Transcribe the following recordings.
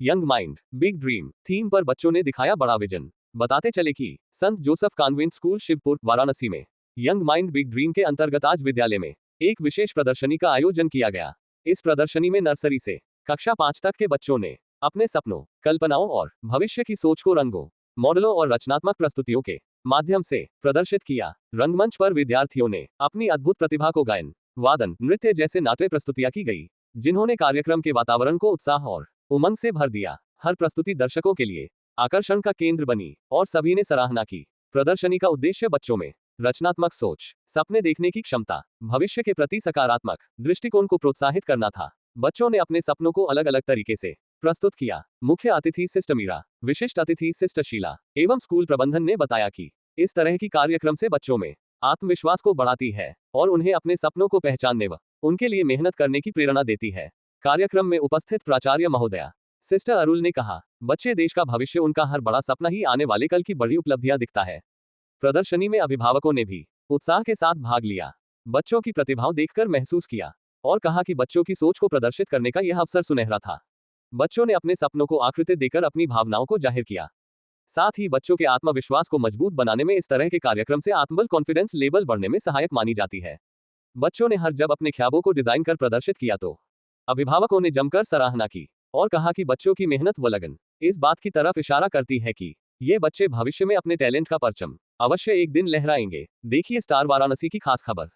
Young mind big dream theme पर बच्चों ने दिखाया बड़ा विजन। बताते चले कि संत Joseph convent school Shivpur Varanasi में यंग माइंड बिग ड्रीम के अंतर्गत आज विद्यालय में एक विशेष प्रदर्शनी का आयोजन किया गया। इस प्रदर्शनी में नर्सरी से कक्षा 5 तक के बच्चों ने अपने सपनों, कल्पनाओं और भविष्य की सोच को रंगों, मॉडलों और रचनात्मक प्रस्तुतियों के माध्यम से प्रदर्शित किया। रंगमंच पर विद्यार्थियों ने अपनी अद्भुत प्रतिभा को गायन, वादन, नृत्य जैसे नाट्य प्रस्तुतियां की गई, जिन्होंने कार्यक्रम के वातावरण को उत्साह और उमंग से भर दिया। हर प्रस्तुति दर्शकों के लिए आकर्षण का केंद्र बनी और सभी ने सराहना की। प्रदर्शनी का उद्देश्य बच्चों में रचनात्मक सोच, सपने देखने की क्षमता, भविष्य के प्रति सकारात्मक दृष्टिकोण को प्रोत्साहित करना था। बच्चों ने अपने सपनों को अलग अलग तरीके से प्रस्तुत किया। मुख्य अतिथि सिस्टर मीरा, विशिष्ट अतिथि सिस्टर शीला एवं स्कूल प्रबंधन ने बताया कि इस तरह की कार्यक्रम से बच्चों में आत्मविश्वास को बढ़ाती है और उन्हें अपने सपनों को पहचानने व उनके लिए मेहनत करने की प्रेरणा देती है। कार्यक्रम में उपस्थित प्राचार्य महोदया सिस्टर अरुल ने कहा, बच्चे देश का भविष्य, उनका हर बड़ा सपना ही आने वाले कल की बड़ी उपलब्धियां दिखता है। प्रदर्शनी में अभिभावकों ने भी उत्साह के साथ भाग लिया, बच्चों की प्रतिभाओं देखकर महसूस किया और कहा कि बच्चों की सोच को प्रदर्शित करने का यह अवसर सुनहरा था। बच्चों ने अपने सपनों को आकृति देकर अपनी भावनाओं को जाहिर किया। साथ ही बच्चों के आत्मविश्वास को मजबूत बनाने में इस तरह के कार्यक्रम से आत्मबल कॉन्फिडेंस लेवल बढ़ने में सहायक मानी जाती है। बच्चों ने हर जब अपने ख्यालों को डिजाइन कर प्रदर्शित किया तो अभिभावकों ने जमकर सराहना की और कहा कि बच्चों की मेहनत व लगन इस बात की तरफ इशारा करती है कि ये बच्चे भविष्य में अपने टैलेंट का परचम अवश्य एक दिन लहराएंगे। देखिए स्टार वाराणसी की खास खबर।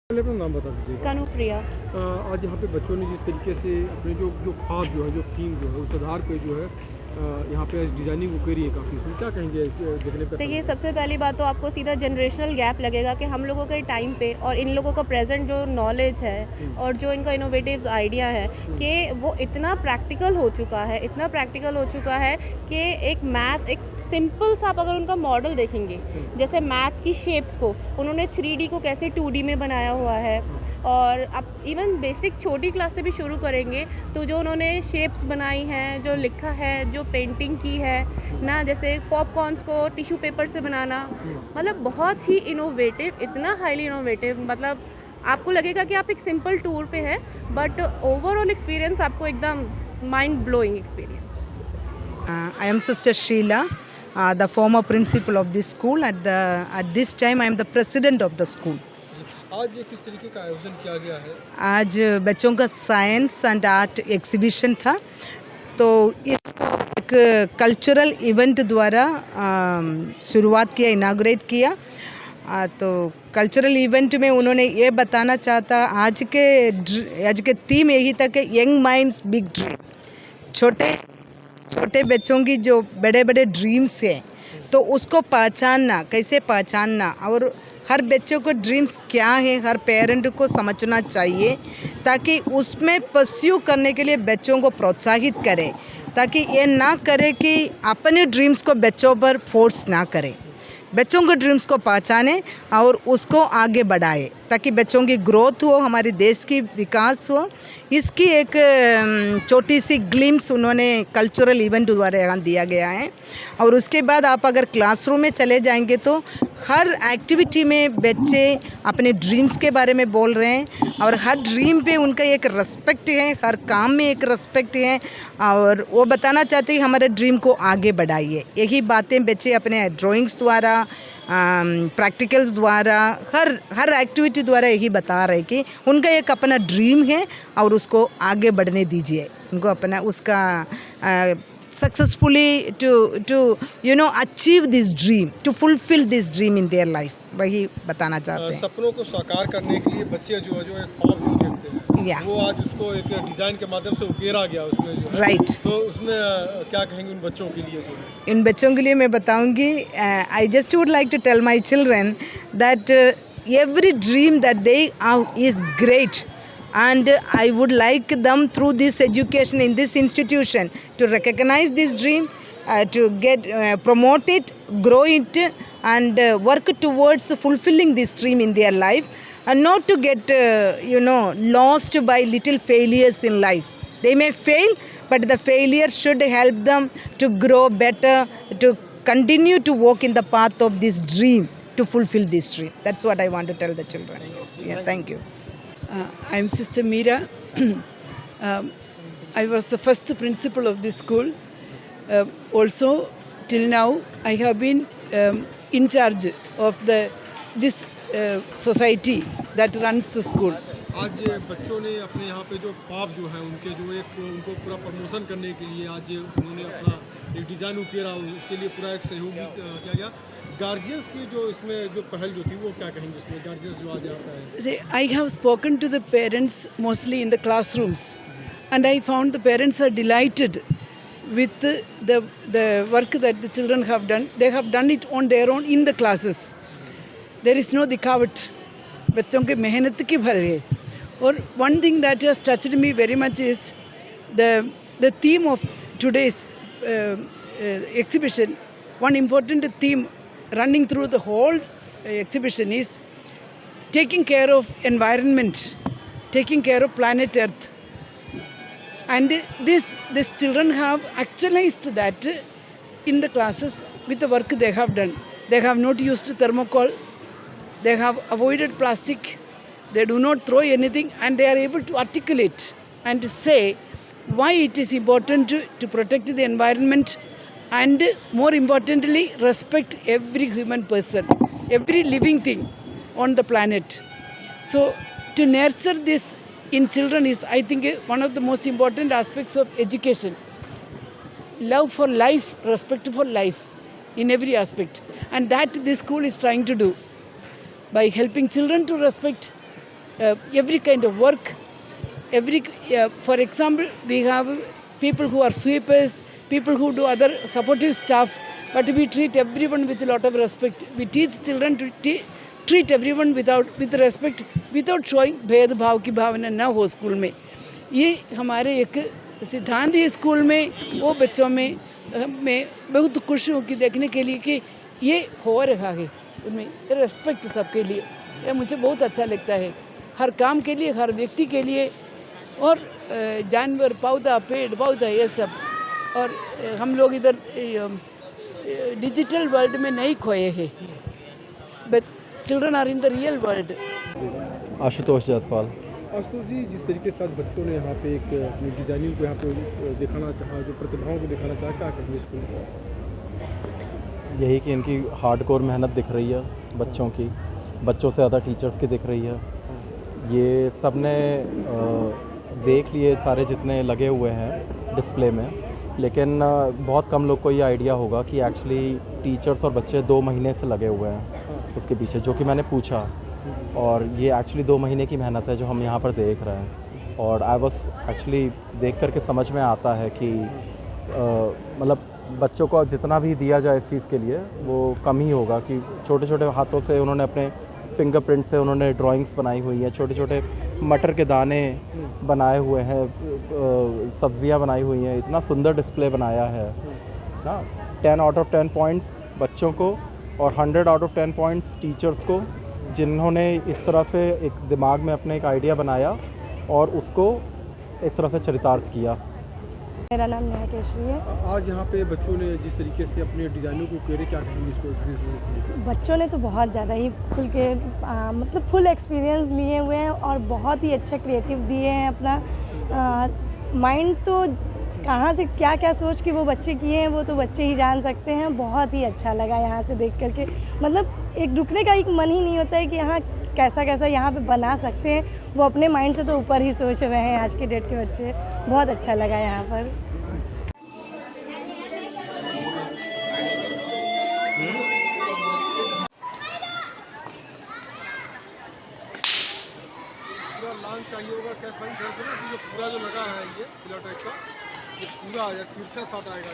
पहले अपना नाम बता दीजिए। कानुप्रिया। आज यहाँ पे बच्चों ने जिस तरीके से अपने जो जो ख्वाब जो है, जो थीम जो है, उस आधार पे जो है यहाँ पे डिज़ाइनिंग वो करी है काफ़ी, इसमें क्या कहेंगे देखने पे? देखिए, सबसे पहली बात तो आपको सीधा जनरेशनल गैप लगेगा कि हम लोगों के टाइम पे और इन लोगों का प्रेजेंट जो नॉलेज है और जो इनका इनोवेटिव आइडिया है कि वो इतना प्रैक्टिकल हो चुका है, इतना प्रैक्टिकल हो चुका है कि एक मैथ, एक सिंपल सा आप अगर उनका मॉडल देखेंगे, जैसे मैथ्स की शेप्स को उन्होंने 3D को कैसे 2D में बनाया हुआ है, और आप इवन बेसिक छोटी क्लास से भी शुरू करेंगे तो जो उन्होंने शेप्स बनाई हैं, जो लिखा है, जो पेंटिंग की है ना, जैसे पॉपकॉर्न्स को टिश्यू पेपर से बनाना, मतलब बहुत ही इनोवेटिव, इतना हाईली इनोवेटिव, मतलब आपको लगेगा कि आप एक सिंपल टूर पे हैं बट ओवरऑल एक्सपीरियंस आपको एकदम mind blowing experience. I am Sister Sheila, the former principal of this school. At this time, I am the president of the school. आज किस तरीके का आयोजन किया गया है? आज बच्चों का साइंस एंड आर्ट एग्जीबिशन था, तो इसको एक कल्चरल इवेंट द्वारा शुरुआत किया, इनाग्रेट किया। तो कल्चरल इवेंट में उन्होंने ये बताना चाहता, आज के थीम यही था कि यंग माइंड्स बिग ड्रीम। छोटे बच्चों की जो बड़े बड़े ड्रीम्स हैं, तो उसको पहचानना, कैसे पहचानना, और हर बच्चों को ड्रीम्स क्या है हर पेरेंट को समझना चाहिए, ताकि उसमें परस्यू करने के लिए बच्चों को प्रोत्साहित करें, ताकि ये ना करे कि अपने ड्रीम्स को बच्चों पर फोर्स ना करें। बच्चों के ड्रीम्स को पहचाने और उसको आगे बढ़ाए, ताकि बच्चों की ग्रोथ हो, हमारे देश की विकास हो। इसकी एक छोटी सी ग्लिम्स उन्होंने कल्चरल इवेंट द्वारा यहाँ दिया गया है। और उसके बाद आप अगर क्लासरूम में चले जाएंगे तो हर एक्टिविटी में बच्चे अपने ड्रीम्स के बारे में बोल रहे हैं, और हर ड्रीम पे उनका एक रिस्पेक्ट है, हर काम में एक रिस्पेक्ट है, और वो बताना चाहते हैं हमारे ड्रीम को आगे बढ़ाइए। यही बातें बच्चे अपने ड्राइंग्स द्वारा, प्रैक्टिकल्स द्वारा, हर एक्टिविटी द्वारा यही बता रहे कि उनका एक अपना ड्रीम है और उसको आगे बढ़ने दीजिए, उनको अपना उसका successfully to achieve this dream, to fulfil this dream in their life, वही बताना चाहते हैं। सपनों को साकार करने के लिए बच्चे जो एक ख्वाब जो देखते हैं, वो आज उसको एक डिज़ाइन के माध्यम से उकेरा गया उसमें जो राइट। तो उसमें क्या कहेंगे उन बच्चों के लिए? जो है इन बच्चों के लिए मैं बताऊंगी, I just would like to tell my children that every dream that they is great, and I would like them through this education in this institution to recognize this dream, to get promote it, grow it, and work towards fulfilling this dream in their life, and not to get lost by little failures in life. They may fail, but the failure should help them to grow better, to continue to walk in the path of this dream, to fulfill this dream. That's what I want to tell the children. Yeah, thank you. I'm Sister Meera. I was the first principal of this school. Also, till now, I have been in charge of this society that runs the school. आज बच्चों ने अपने यहाँ पे जो ख्वाब जो है उनके जो एक उनको पूरा प्रमोशन करने के लिए आज उन्होंने अपना एक डिज़ाइन उकेरा, उसके लिए पूरा एक सहयोग भी किया गया। गार्जियंस की जो इसमें जो पहल जो थी वो क्या कहेंगे उसमें, गार्जियंस जो आज आता है? See, I have spoken to the parents mostly in the classrooms, and I found the parents are delighted with the work that the children have done. They have done it on their own in the classes. There is no दिखावट, बच्चों के मेहनत की फल है। और one thing that has touched me very much is the theme of today's exhibition. One important theme running through the whole exhibition is taking care of environment, taking care of planet Earth. And these children have actualized that in the classes with the work they have done. They have not used thermocol, they have avoided plastic, they do not throw anything, and they are able to articulate and say why it is important to protect the environment, and more importantly respect every human person, every living thing on the planet. So to nurture this in children is, I think, one of the most important aspects of education. Love for life, respect for life in every aspect, and that this school is trying to do by helping children to respect every kind of work. For example, we have people who are sweepers, people who do other supportive stuff, but we treat everyone with a lot of respect. We teach children to treat everyone with respect, without showing भेदभाव की भावना ना हो school में। ये हमारे एक सिद्धांत है स्कूल में। वो बच्चों में मैं बहुत खुश हूँ कि देखने के लिए कि ये हो रहा है, उनमें रेस्पेक्ट सबके लिए। ये मुझे बहुत अच्छा लगता है, हर काम के लिए, हर व्यक्ति के लिए, और जानवर, पौधा, पेड़ पौधा, ये सब। और हम लोग इधर डिजिटल वर्ल्ड में नहीं खोए हैं, but children are in the real world. Ashutosh Jaiswal. Ashutosh ji, जिस तरीके से आज बच्चों ने यहाँ पे एक अपनी डिजाइनिंग को यहाँ पे दिखाना चाहा, जो प्रतिभाओं को दिखाना चाहा, क्या करेंगे स्कूल को? यही कि इनकी हार्डकोर मेहनत दिख रही है बच्चों की, बच्चों से ज़्यादा टीचर्स की दिख रही है। ये सब ने देख लिए सारे जितने लगे हुए हैं डिस्प्ले में, लेकिन बहुत कम लोग को ये आइडिया होगा कि एक्चुअली टीचर्स और बच्चे 2 महीने से लगे हुए हैं उसके पीछे, जो कि मैंने पूछा। और ये एक्चुअली 2 महीने की मेहनत है जो हम यहाँ पर देख रहे हैं। और आई वाज एक्चुअली देख करके समझ में आता है कि मतलब बच्चों को जितना भी दिया जाए इस चीज़ के लिए वो कम ही होगा। कि छोटे छोटे हाथों से उन्होंने अपने फिंगरप्रिंट से उन्होंने ड्राइंग्स बनाई हुई हैं, छोटे छोटे मटर के दाने बनाए हुए हैं, सब्जियां बनाई हुई हैं, इतना सुंदर डिस्प्ले बनाया है ना। 10 आउट ऑफ 10 पॉइंट्स बच्चों को और 100 आउट ऑफ 10 पॉइंट्स टीचर्स को, जिन्होंने इस तरह से एक दिमाग में अपने एक आइडिया बनाया और उसको इस तरह से चरितार्थ किया। मेरा नाम नेहा केशरी है। आज यहाँ पे बच्चों ने जिस तरीके से अपने डिज़ाइनों को उकेरे, क्या कहेंगे इसको? बच्चों ने तो बहुत ज़्यादा ही खुल के मतलब फुल एक्सपीरियंस लिए हुए हैं और बहुत ही अच्छा क्रिएटिव दिए हैं अपना। माइंड तो कहाँ से क्या क्या सोच के वो बच्चे किए हैं वो तो बच्चे ही जान सकते हैं। बहुत ही अच्छा लगा यहाँ से देख करके, मतलब एक रुकने का एक मन ही नहीं होता है कि यहाँ कैसा कैसा यहाँ पे बना सकते हैं। वो अपने माइंड से तो ऊपर ही सोच रहे हैं आज के डेट के बच्चे। बहुत अच्छा लगा यहाँ पर। पूरा लॉन्च चाहिए होगा क्या भाई? घर से ना जो पूरा जो लगा है ये पिलर टाइप का, ये पूरा तिरछा शॉट आएगा।